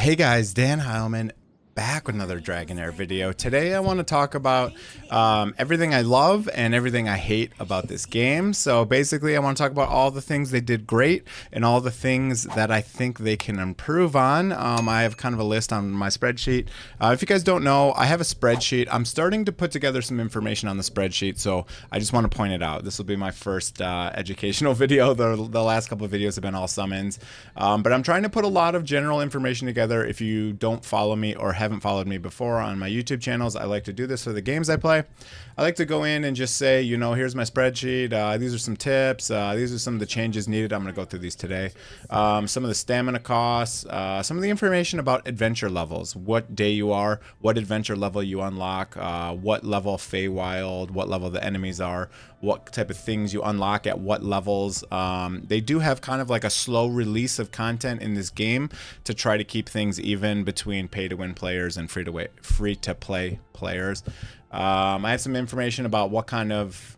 Hey guys, Dan Heilman back with another Dragonheir video. Today I want to talk about everything I love and everything I hate about this game. So basically I want to talk about all the things they did great and all the things that I think they can improve on. I have kind of a list on my spreadsheet. If you guys don't know, I have a spreadsheet. I'm starting to put together some information on the spreadsheet, so I just want to point it out. This will be my first educational video. The last couple of videos have been all summons, but I'm trying to put a lot of general information together. If you don't follow me or haven't followed me before on my YouTube channels, I like to do this for the games I play. I like to go in and just say, you know, here's my spreadsheet. These are some tips. These are some of the changes needed. I'm going to go through these today. Some of the stamina costs, some of the information about adventure levels, what day you are, what adventure level you unlock, what level Feywild, what level the enemies are, what type of things you unlock at what levels. They do have kind of like a slow release of content in this game to try to keep things even between pay-to-win players and free-to-play players. I have some information about what kind of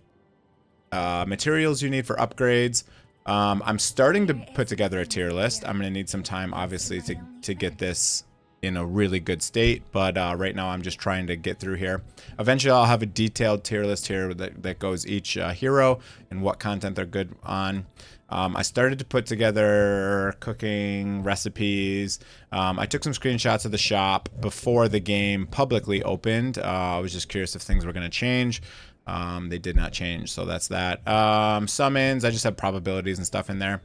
materials you need for upgrades. I'm starting to put together a tier list. I'm going to need some time, obviously, to get this in a really good state, but right now I'm just trying to get through here. Eventually I'll have a detailed tier list here that goes each hero and what content they're good on. I started to put together cooking recipes. I took some screenshots of the shop before the game publicly opened. I was just curious if things were going to change. They did not change, so that's that. Summons, I just have probabilities and stuff in there.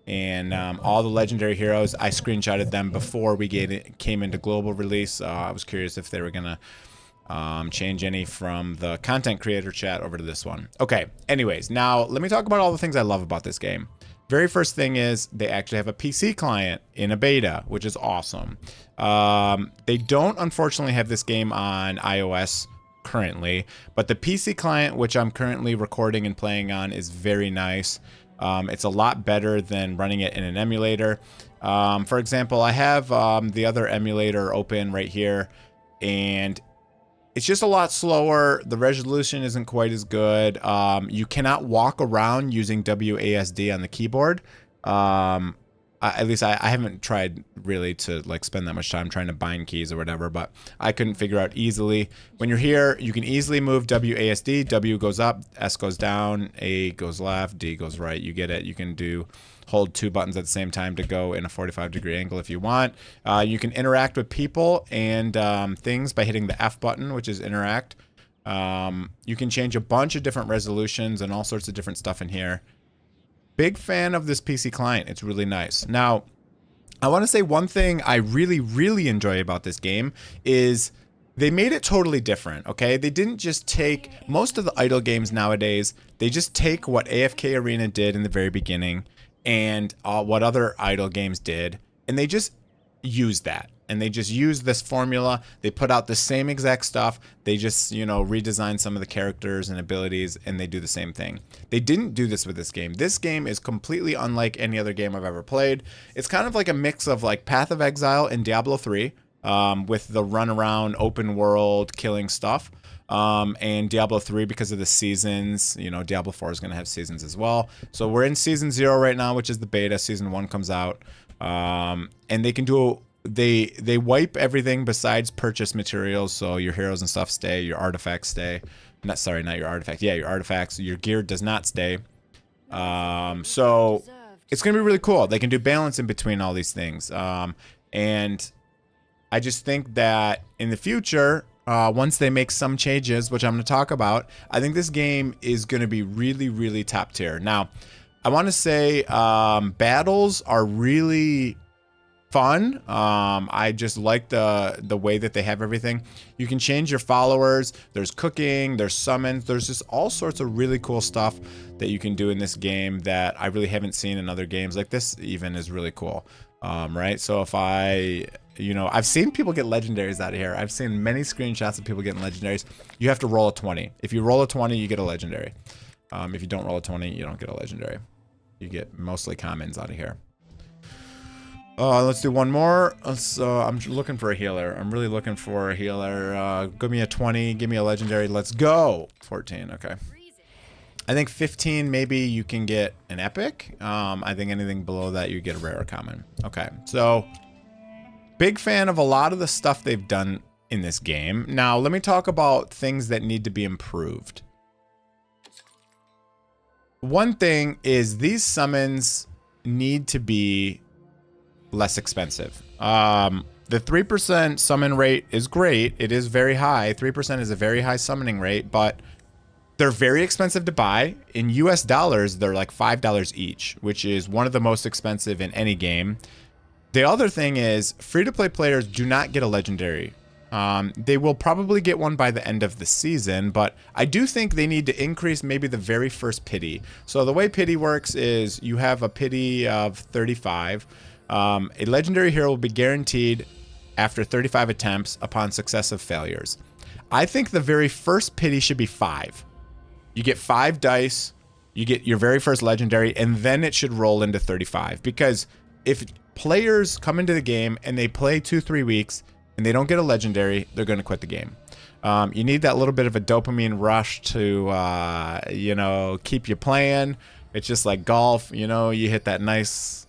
And all the legendary heroes, I screenshotted them before we came into global release. I was curious if they were gonna change any from the content creator chat over to this one. Okay, anyways, now let me talk about all the things I love about this game. Very first thing is they actually have a PC client in a beta, which is awesome. They don't unfortunately have this game on iOS currently, but the PC client, which I'm currently recording and playing on, is very nice. It's a lot better than running it in an emulator. For example, I have the other emulator open right here, and it's just a lot slower. The resolution isn't quite as good. You cannot walk around using WASD on the keyboard. At least I haven't tried really to like spend that much time trying to bind keys or whatever, but I couldn't figure out easily. When you're here, you can easily move WASD. W goes up, S goes down, A goes left, D goes right. You get it. You can hold two buttons at the same time to go in a 45-degree angle if you want. You can interact with people and things by hitting the F button, which is interact. You can change a bunch of different resolutions and all sorts of different stuff in here. Big fan of this PC client. It's really nice. Now, I want to say one thing I really, really enjoy about this game is they made it totally different, okay? They didn't just take most of the idle games nowadays. They just take what AFK Arena did in the very beginning and what other idle games did, and they just use that. And they just use this formula. They put out the same exact stuff. They just, you know, redesign some of the characters and abilities, and they do the same thing. They didn't do this with this game. This game is completely unlike any other game I've ever played. It's kind of like a mix of like Path of Exile and Diablo 3 with the run around open world killing stuff. And Diablo 3 because of the seasons. You know, Diablo 4 is going to have seasons as well. So we're in Season 0 right now, which is the beta. Season 1 comes out. And they can do... They wipe everything besides purchase materials, so your heroes and stuff stay, your artifacts stay. Not your artifacts. Yeah, your artifacts. Your gear does not stay. So it's gonna be really cool. They can do balance in between all these things. And I just think that in the future, once they make some changes, which I'm gonna talk about, I think this game is gonna be really, really top tier. Now, I want to say battles are really fun. I just like the way that they have everything. You can change your followers. There's cooking, there's summons, there's just all sorts of really cool stuff that you can do in this game that I really haven't seen in other games. Like this even is really cool. Right? So if I've seen people get legendaries out of here. I've seen many screenshots of people getting legendaries. You have to roll a 20. If you roll a 20, you get a legendary. If you don't roll a 20, you don't get a legendary. You get mostly commons out of here. Let's do one more. I'm looking for a healer. I'm really looking for a healer. Give me a 20. Give me a legendary. Let's go. 14. Okay. I think 15, maybe you can get an epic. I think anything below that, you get a rare or common. Okay, so Big fan of a lot of the stuff they've done in this game. Now, let me talk about things that need to be improved. One thing is these summons need to be less expensive. The 3% summon rate is great. It is very high. 3% is a very high summoning rate, but they're very expensive to buy. In US dollars, they're like $5 each, which is one of the most expensive in any game. The other thing is free-to-play players do not get a legendary. They will probably get one by the end of the season, but I do think they need to increase maybe the very first pity. So the way pity works is you have a pity of 35. A legendary hero will be guaranteed after 35 attempts upon successive failures. I think the very first pity should be 5. You get 5 dice, you get your very first legendary, and then it should roll into 35. Because if players come into the game and they play 2-3 weeks and they don't get a legendary, they're going to quit the game. You need that little bit of a dopamine rush to, you know, keep you playing. It's just like golf, you know, you hit that nice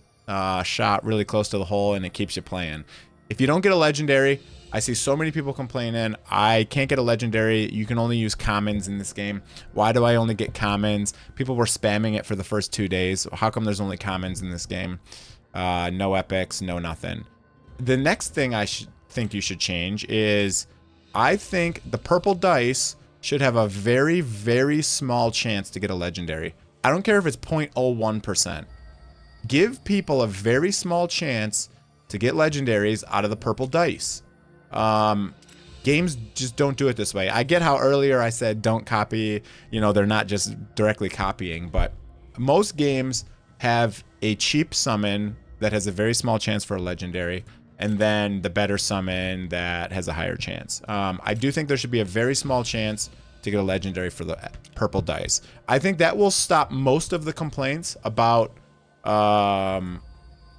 shot really close to the hole and it keeps you playing. If you don't get a legendary, I see so many people complaining, I can't get a legendary. You can only use commons in this game. Why do I only get commons? People were spamming it for the first 2 days. How come there's only commons in this game? No epics, no nothing. The next thing I think you should change is I think the purple dice should have a very, very small chance to get a legendary. I don't care if it's 0.01%. Give people a very small chance to get legendaries out of the purple dice. Games just don't do it this way. I get how earlier I said don't copy, you know, they're not just directly copying, but most games have a cheap summon that has a very small chance for a legendary, and then the better summon that has a higher chance. I do think there should be a very small chance to get a legendary for the purple dice. I think that will stop most of the complaints about,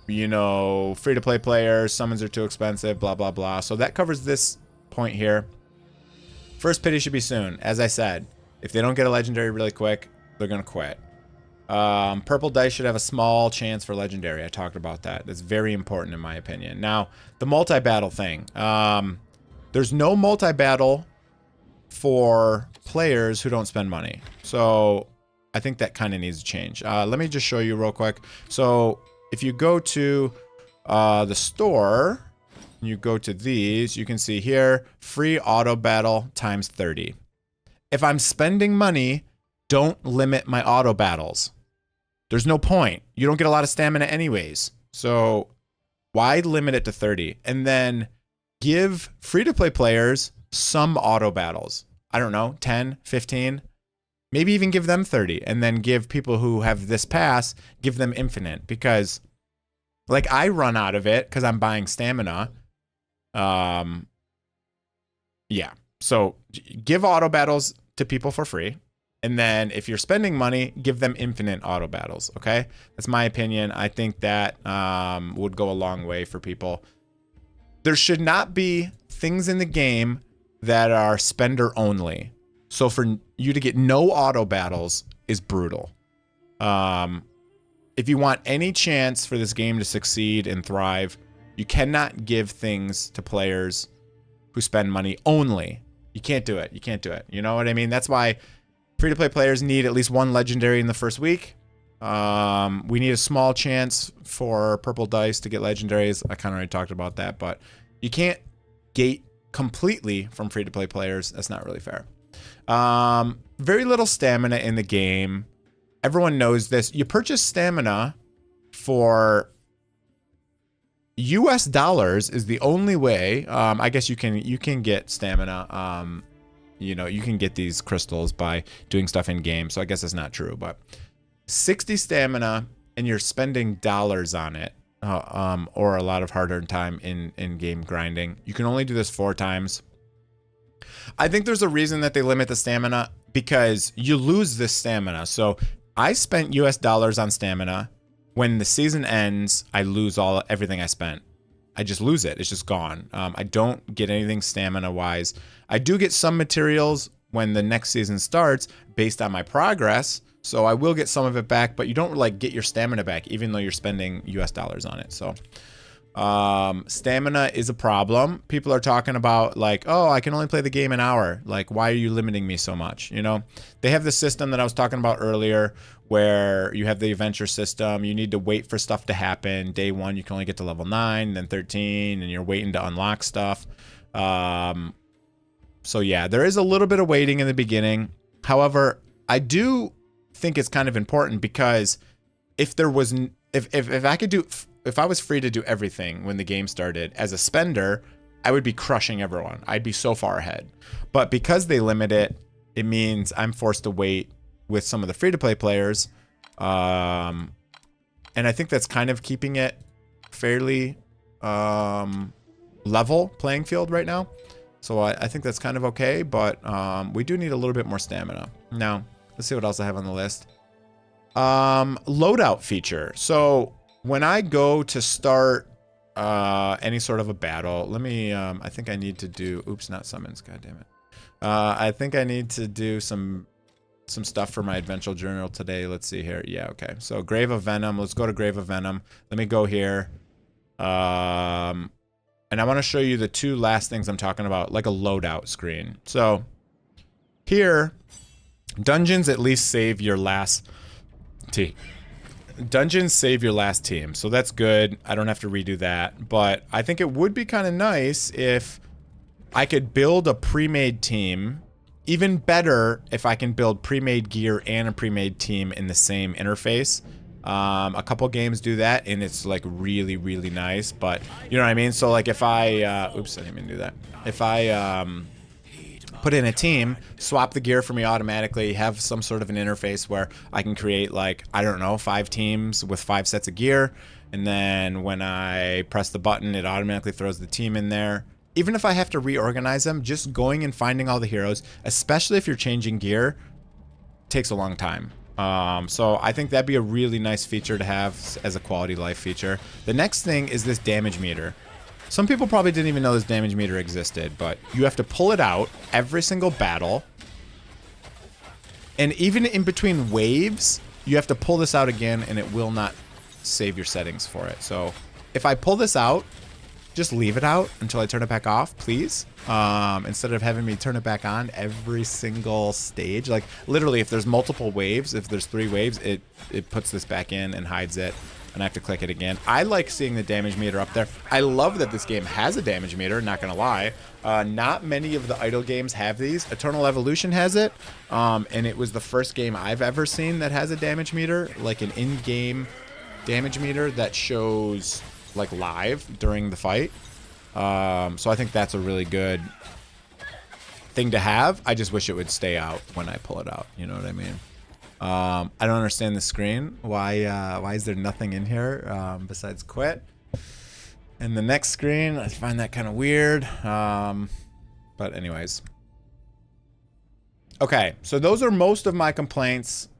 you know, free-to-play players, summons are too expensive, blah, blah, blah. So that covers this point here. First pity should be soon. As I said, if they don't get a legendary really quick, they're going to quit. Purple dice should have a small chance for legendary. I talked about that. That's very important in my opinion. Now, the multi-battle thing. There's no multi-battle for players who don't spend money. So I think that kind of needs to change. Let me just show you real quick. So if you go to the store, you go to these, you can see here, free auto battle times 30. If I'm spending money, don't limit my auto battles. There's no point. You don't get a lot of stamina anyways. So why limit it to 30? And then give free-to-play players some auto battles. I don't know, 10, 15, maybe even give them 30. And then give people who have this pass, give them infinite. Because, like, I run out of it because I'm buying stamina. Yeah. So give auto battles to people for free. And then if you're spending money, give them infinite auto battles, okay? That's my opinion. I think that would go a long way for people. There should not be things in the game that are spender only. So for you to get no auto battles is brutal. If you want any chance for this game to succeed and thrive, you cannot give things to players who spend money only. You can't do it. You can't do it. You know what I mean? That's why free-to-play players need at least one legendary in the first week. We need a small chance for purple dice to get legendaries. I kind of already talked about that, but you can't gate completely from free-to-play players. That's not really fair. Very little stamina in the game. Everyone knows this. You purchase stamina for US dollars is the only way. I guess you can get stamina. You know, you can get these crystals by doing stuff in game. So I guess that's not true, but 60 stamina and you're spending dollars on it, or a lot of hard-earned time in game grinding. You can only do this 4 times. I think there's a reason that they limit the stamina because you lose this stamina. So I spent US dollars on stamina. When the season ends, I lose everything I spent. I just lose it. It's just gone. I don't get anything stamina-wise. I do get some materials when the next season starts based on my progress, so I will get some of it back, but you don't like get your stamina back even though you're spending US dollars on it. So Stamina is a problem. People are talking about like, oh, I can only play the game an hour. Like, why are you limiting me so much? You know, they have the system that I was talking about earlier where you have the adventure system. You need to wait for stuff to happen. Day 1, you can only get to level 9, then 13, and you're waiting to unlock stuff. So yeah, there is a little bit of waiting in the beginning. However, I do think it's kind of important because if there was, if I could do, if I was free to do everything when the game started as a spender, I would be crushing everyone. I'd be so far ahead. But because they limit it, it means I'm forced to wait with some of the free-to-play players. And I think that's kind of keeping it fairly level playing field right now. So I think that's kind of okay, but we do need a little bit more stamina. Now, let's see what else I have on the list. Loadout feature. So when I go to start any sort of a battle, let me, I think I need to do, oops, not summons, god damn it. I think I need to do some stuff for my adventure journal today. Let's see here. Yeah, okay. So Grave of Venom, let's go to Grave of Venom. Let me go here. And I want to show you the 2 last things I'm talking about, like a loadout screen. So here, dungeons at least save your last team. Dungeons save your last team, so that's good. I don't have to redo that, but I think it would be kind of nice if I could build a pre-made team. Even better if I can build pre-made gear and a pre-made team in the same interface. A couple games do that, and it's like really, really nice. But you know what I mean? So like if I, oops, I didn't even do that. If I put in a team, swap the gear for me automatically, have some sort of an interface where I can create like, I don't know, 5 teams with 5 sets of gear. And then when I press the button, it automatically throws the team in there. Even if I have to reorganize them, just going and finding all the heroes, especially if you're changing gear, takes a long time. So I think that'd be a really nice feature to have as a quality life feature. The next thing is this damage meter. Some people probably didn't even know this damage meter existed, but you have to pull it out every single battle. And even in between waves, you have to pull this out again, and it will not save your settings for it. So if I pull this out, just leave it out until I turn it back off, please. Instead of having me turn it back on every single stage. Like literally, if there's multiple waves, if there's 3 waves, it puts this back in and hides it, and I have to click it again. I like seeing the damage meter up there. I love that this game has a damage meter, not gonna lie. Not many of the idle games have these. Eternal Evolution has it, and it was the first game I've ever seen that has a damage meter, like an in-game damage meter that shows like live during the fight. So I think that's a really good thing to have. I just wish it would stay out when I pull it out. You know what I mean? I don't understand the screen. Why is there nothing in here besides quit? And the next screen, I find that kind of weird. But anyways. Okay, so those are most of my complaints.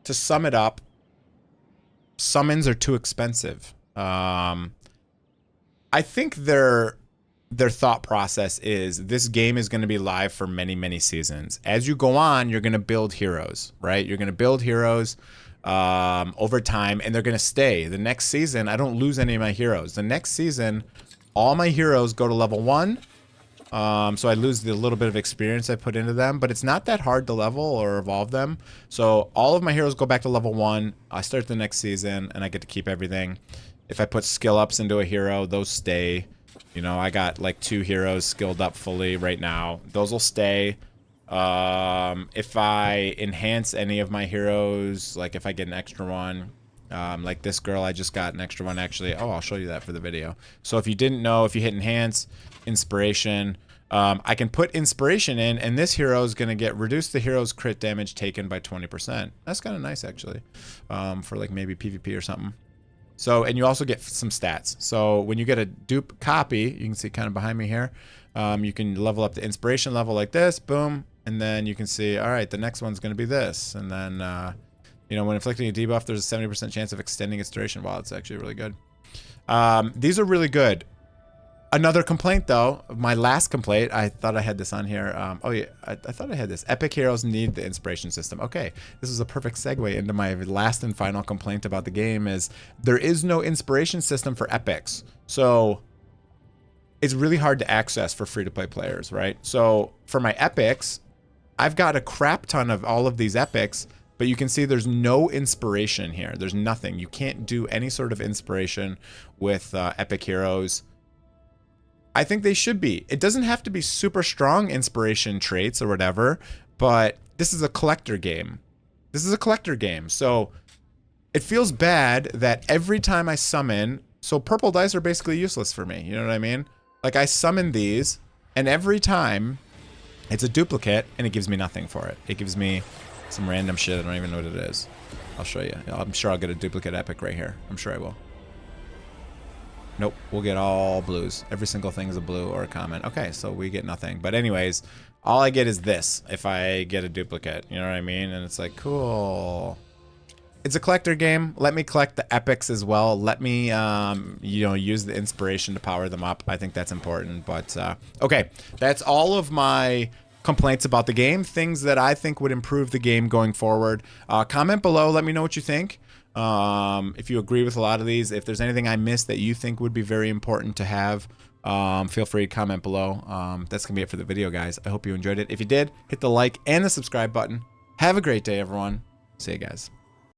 To sum it up, summons are too expensive. I think their thought process is this game is going to be live for many, many seasons. As you go on, you're going to build heroes, right? You're going to build heroes over time, and they're going to stay. The next season, I don't lose any of my heroes. The next season, all my heroes go to level 1. So I lose the little bit of experience I put into them, but it's not that hard to level or evolve them. So all of my heroes go back to level 1. I start the next season, and I get to keep everything. If I put skill ups into a hero, those stay. You know, I got like 2 heroes skilled up fully right now. Those will stay. If I enhance any of my heroes, like if I get an extra one, like this girl, I just got an extra one actually. Oh, I'll show you that for the video. So if you didn't know, if you hit enhance, inspiration, I can put inspiration in, and this hero is going to get reduce the hero's crit damage taken by 20%. That's kind of nice actually, for like maybe PvP or something. So, and you also get some stats. So when you get a dupe copy, you can see kind of behind me here, you can level up the inspiration level like this, boom. And then you can see, all right, the next one's going to be this. And then, you know, when inflicting a debuff, there's a 70% chance of extending its duration. Wow, it's actually really good. These are really good. Another complaint, though, my last complaint, I thought I had this on here. Oh, yeah, I thought I had this. Epic heroes need the inspiration system. Okay, this is a perfect segue into my last and final complaint about the game is there is no inspiration system for epics. So it's really hard to access for free-to-play players, right? So for my epics, I've got a crap ton of all of these epics, but you can see there's no inspiration here. There's nothing. You can't do any sort of inspiration with epic heroes. I think they should be. It doesn't have to be super strong inspiration traits or whatever, but this is a collector game. This is a collector game. So it feels bad that every time I summon, so purple dice are basically useless for me. You know what I mean? Like I summon these and every time it's a duplicate and it gives me nothing for it. It gives me some random shit. I don't even know what it is. I'll show you. I'm sure I'll get a duplicate epic right here. I'm sure I will. Nope, we'll get all blues. Every single thing is a blue or a common. Okay, so we get nothing. But anyways, all I get is this if I get a duplicate. You know what I mean? And it's like, cool. It's a collector game. Let me collect the epics as well. Let me, you know, use the inspiration to power them up. I think that's important. But, okay, that's all of my complaints about the game. Things that I think would improve the game going forward. Comment below. Let me know what you think. If you agree with a lot of these, if there's anything I missed that you think would be very important to have, feel free to comment below. That's gonna be it for the video, guys. I hope you enjoyed it. If you did, hit the like and the subscribe button. Have a great day, everyone. See you guys.